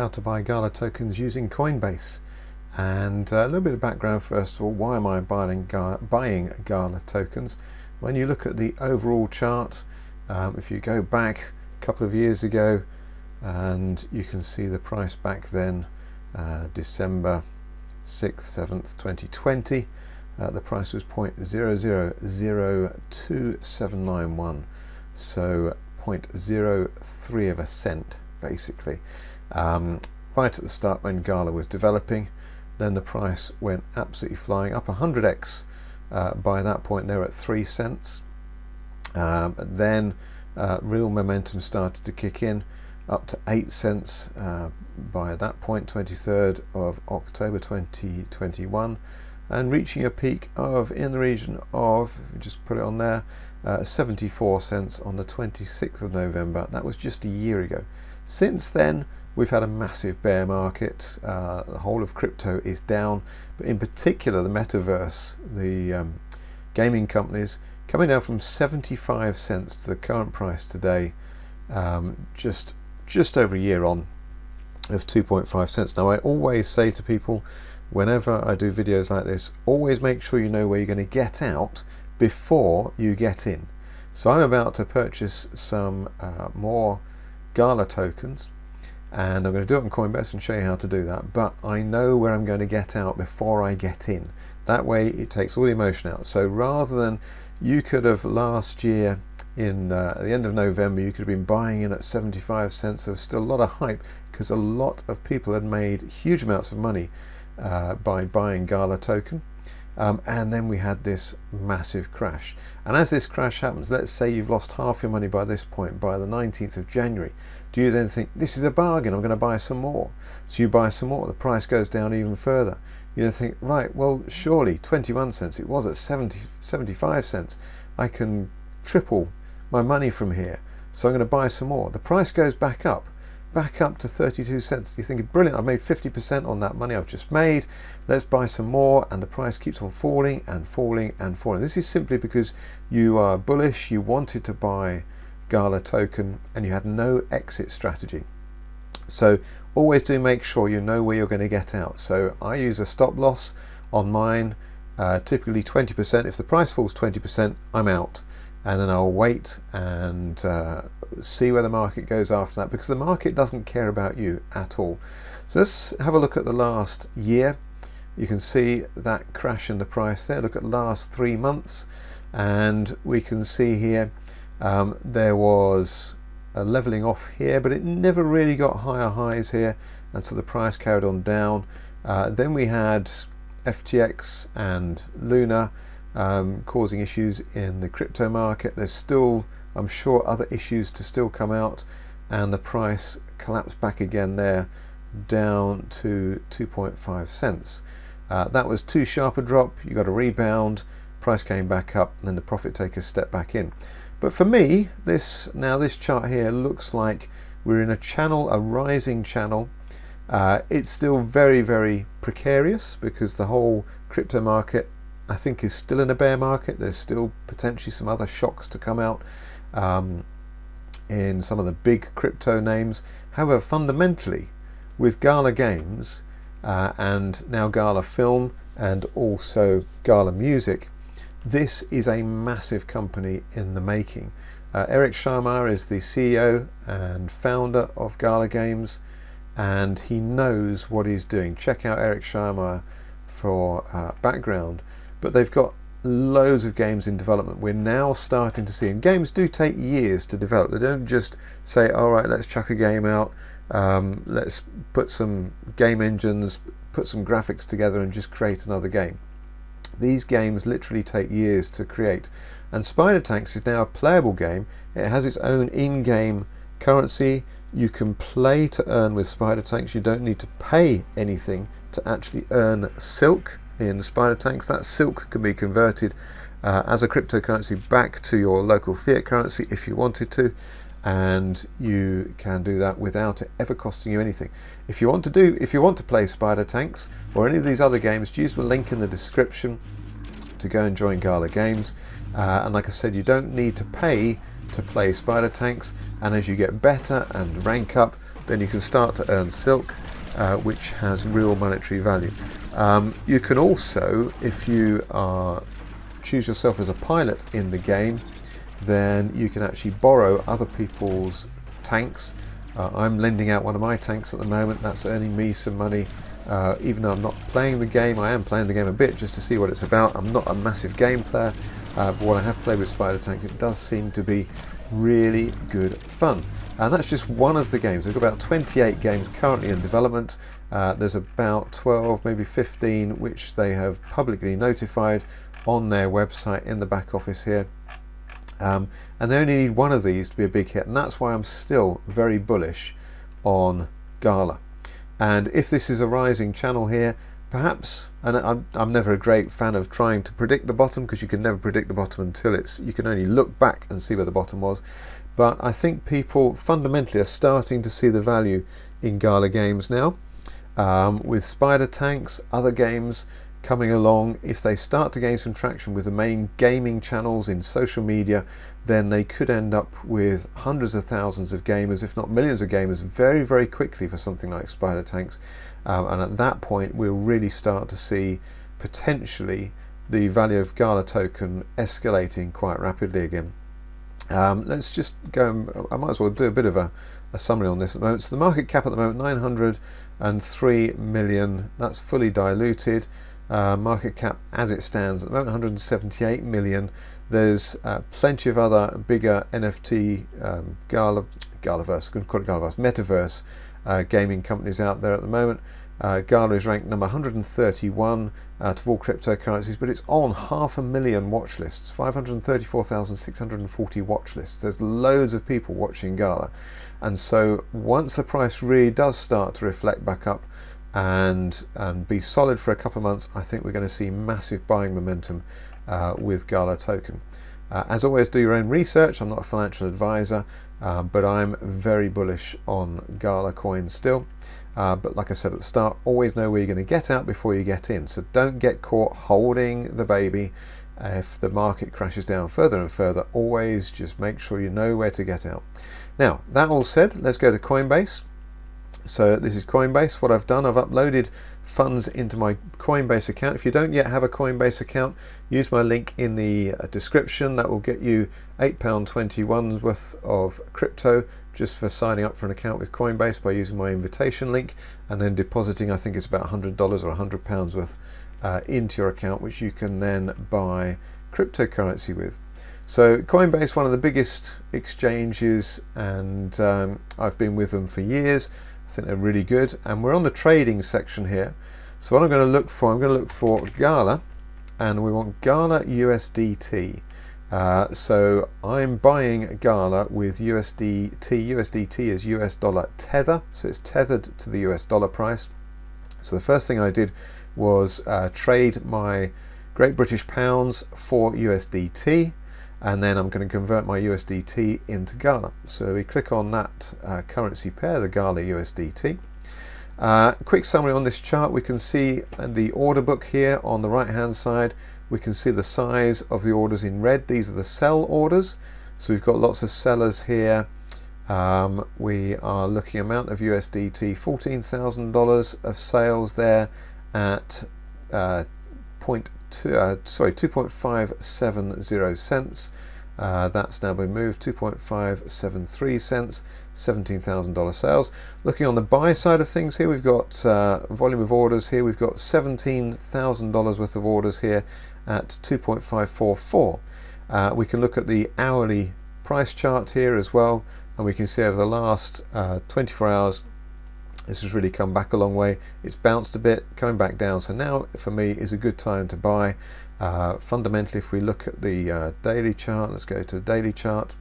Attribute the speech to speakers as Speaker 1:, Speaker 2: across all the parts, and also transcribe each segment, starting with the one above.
Speaker 1: how to buy GALA tokens using Coinbase. And a little bit of background first of all, why am I buying GALA tokens? When you look at the overall chart, if you go back a couple of years ago, and you can see the price back then, December 6th, 7th, 2020, the price was 0.000271, so 0.03 of a cent basically. Right at the start when GALA was developing, then the price went absolutely flying up 100x. By that point they were at 3 cents. Then real momentum started to kick in, up to 8 cents by that point, 23rd of October 2021, and reaching a peak of in the region of, if we just put it on there, 74 cents on the 26th of November. That was just a year ago. Since then we've had a massive bear market. The whole of crypto is down, but in particular the metaverse, the gaming companies, coming down from 75 cents to the current price today, just over a year on, of 2.5 cents. Now I always say to people, whenever I do videos like this, always make sure you know where you're going to get out before you get in. So I'm about to purchase some more GALA tokens, and I'm going to do it on Coinbase and show you how to do that, but I know where I'm going to get out before I get in. That way it takes all the emotion out. So rather than, you could have last year in the end of November, you could have been buying in at 75 cents. There was still a lot of hype because a lot of people had made huge amounts of money by buying GALA token, and then we had this massive crash. And as this crash happens, let's say you've lost half your money by this point, by the 19th of January, do you then think, this is a bargain, I'm going to buy some more? So you buy some more, the price goes down even further. You then think, right, well surely 21 cents, it was at 75 cents, I can triple my money from here, so I'm going to buy some more. The price goes back up to 32 cents. You're thinking, brilliant, I've made 50% on that money I've just made, let's buy some more, and the price keeps on falling and falling and falling. This is simply because you are bullish, you wanted to buy GALA token and you had no exit strategy. So always do make sure you know where you're going to get out. So I use a stop loss on mine, typically 20%. If the price falls 20%, I'm out, and then I'll wait and see where the market goes after that, because the market doesn't care about you at all. So let's have a look at the last year. You can see that crash in the price there. Look at the last 3 months, and we can see here there was a leveling off here, but it never really got higher highs here, and so the price carried on down. Then we had FTX and Luna causing issues in the crypto market. There's still, I'm sure, other issues to still come out, and the price collapsed back again there, down to 2.5 cents. That was too sharp a drop. You got a rebound, price came back up, and then the profit takers stepped back in. But for me, this chart here looks like we're in a channel, a rising channel. It's still very, very precarious because the whole crypto market, I think, is still in a bear market. There's still potentially some other shocks to come out in some of the big crypto names. However, fundamentally, with GALA Games and now GALA Film and also GALA Music, this is a massive company in the making. Eric Sharma is the CEO and founder of GALA Games, and he knows what he's doing. Check out Eric Sharma for background. But they've got loads of games in development. We're now starting to see, and games do take years to develop. They don't just say, all right, let's chuck a game out, let's put some game engines, put some graphics together and just create another game. These games literally take years to create, and Spidertanks is now a playable game. It has its own in-game currency. You can play to earn with Spidertanks. You don't need to pay anything to actually earn silk in Spidertanks. That silk can be converted as a cryptocurrency back to your local fiat currency if you wanted to, and you can do that without it ever costing you anything. If you want to play Spidertanks or any of these other games, use the link in the description to go and join GALA Games. And like I said, you don't need to pay to play Spidertanks, and as you get better and rank up, then you can start to earn silk, which has real monetary value. You can also, if you choose yourself as a pilot in the game, then you can actually borrow other people's tanks. I'm lending out one of my tanks at the moment. That's earning me some money. Even though I'm not playing the game, I am playing the game a bit just to see what it's about. I'm not a massive game player, but what I have played with Spidertanks, it does seem to be really good fun. And that's just one of the games. They've got about 28 games currently in development. There's about 12, maybe 15, which they have publicly notified on their website in the back office here. And they only need one of these to be a big hit, and that's why I'm still very bullish on GALA. And if this is a rising channel here, perhaps, and I'm never a great fan of trying to predict the bottom, because you can never predict the bottom until you can only look back and see where the bottom was. But I think people fundamentally are starting to see the value in GALA games now. With Spidertanks, other games coming along, if they start to gain some traction with the main gaming channels in social media, then they could end up with hundreds of thousands of gamers, if not millions of gamers, very, very quickly for something like Spidertanks. And at that point, we'll really start to see potentially the value of GALA token escalating quite rapidly again. Let's just go, I might as well do a bit of a summary on this at the moment. So the market cap at the moment, 903 million, that's fully diluted. Market cap as it stands at the moment, 178 million. There's plenty of other bigger NFT Galaverse, couldn't call it Galaverse, metaverse gaming companies out there at the moment. GALA is ranked number 131 out of all cryptocurrencies, but it's on 500,000 watch lists, 534,640 watch lists. There's loads of people watching GALA, and so once the price really does start to reflect back up and be solid for a couple of months, I think we're going to see massive buying momentum with GALA token. As always, do your own research. I'm not a financial advisor, but I'm very bullish on GALA coin still. But like I said at the start, always know where you're going to get out before you get in. So don't get caught holding the baby. If the market crashes down further and further, always just make sure you know where to get out. Now, that all said, let's go to Coinbase. So this is Coinbase. What I've done, I've uploaded funds into my Coinbase account. If you don't yet have a Coinbase account, use my link in the description. That will get you £8.21 worth of crypto just for signing up for an account with Coinbase by using my invitation link, and then depositing, I think it's about $100 or £100 worth into your account, which you can then buy cryptocurrency with. So Coinbase, one of the biggest exchanges, and I've been with them for years. I think they're really good, and we're on the trading section here. So what I'm going to look for, I'm going to look for GALA, and we want GALA USDT. So I'm buying GALA with USDT. USDT is US dollar tether, so it's tethered to the US dollar price. So the first thing I did was trade my Great British Pounds for USDT, and then I'm going to convert my USDT into GALA. So we click on that currency pair, the GALA USDT. Quick summary on this chart, we can see the order book here on the right hand side. We can see the size of the orders in red. These are the sell orders. So we've got lots of sellers here. We are looking amount of USDT, $14,000 of sales there at 2.570 cents. That's now been moved, 2.573 cents, $17,000 sales. Looking on the buy side of things here, we've got volume of orders here. We've got $17,000 worth of orders here at 2.544. We can look at the hourly price chart here as well, and we can see over the last 24 hours, this has really come back a long way. It's bounced a bit, coming back down. So now for me is a good time to buy. Fundamentally, if we look at the daily chart, let's go to the daily chart,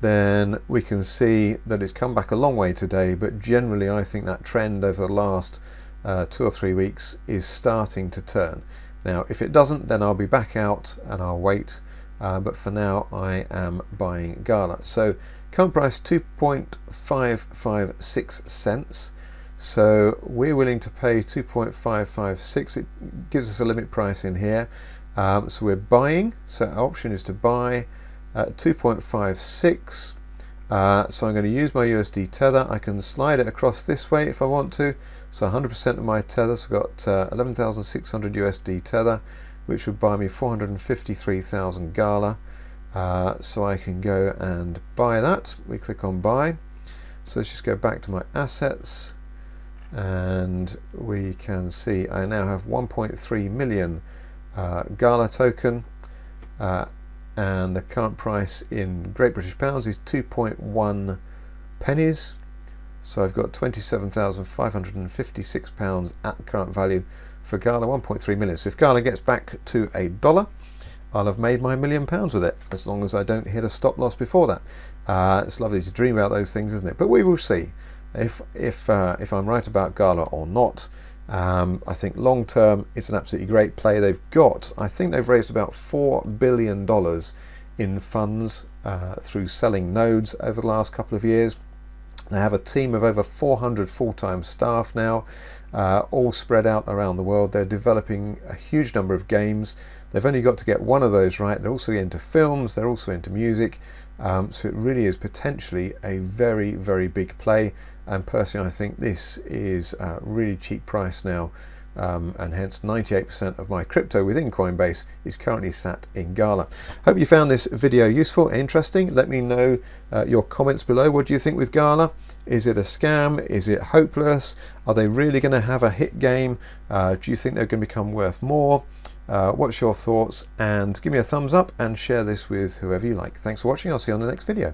Speaker 1: then we can see that it's come back a long way today, but generally I think that trend over the last 2 or 3 weeks is starting to turn. Now if it doesn't, then I'll be back out and I'll wait, but for now I am buying GALA. So current price 2.556 cents. So we're willing to pay 2.556. It gives us a limit price in here. So we're buying. So our option is to buy at 2.56. So I'm going to use my USD tether. I can slide it across this way if I want to. So 100% of my tether, so I've got 11,600 USD tether, which would buy me 453,000 GALA. So I can go and buy that. We click on buy. So let's just go back to my assets, and we can see I now have 1.3 million GALA token, and the current price in Great British Pounds is 2.1 pennies. So I've got £27,556 at the current value for GALA, 1.3 million. So if GALA gets back to $1, I'll have made my £1 million with it, as long as I don't hit a stop loss before that. It's lovely to dream about those things, isn't it? But we will see if I'm right about GALA or not. I think long term it's an absolutely great play. I think they've raised about $4 billion in funds through selling nodes over the last couple of years. They have a team of over 400 full-time staff now, all spread out around the world. They're developing a huge number of games. They've only got to get one of those right. They're also into films, they're also into music. So it really is potentially a very, very big play. And personally, I think this is a really cheap price now. And hence 98% of my crypto within Coinbase is currently sat in GALA. Hope you found this video useful and interesting. Let me know your comments below. What do you think with GALA? Is it a scam? Is it hopeless? Are they really going to have a hit game? Do you think they're going to become worth more? What's your thoughts? And give me a thumbs up and share this with whoever you like. Thanks for watching. I'll see you on the next video.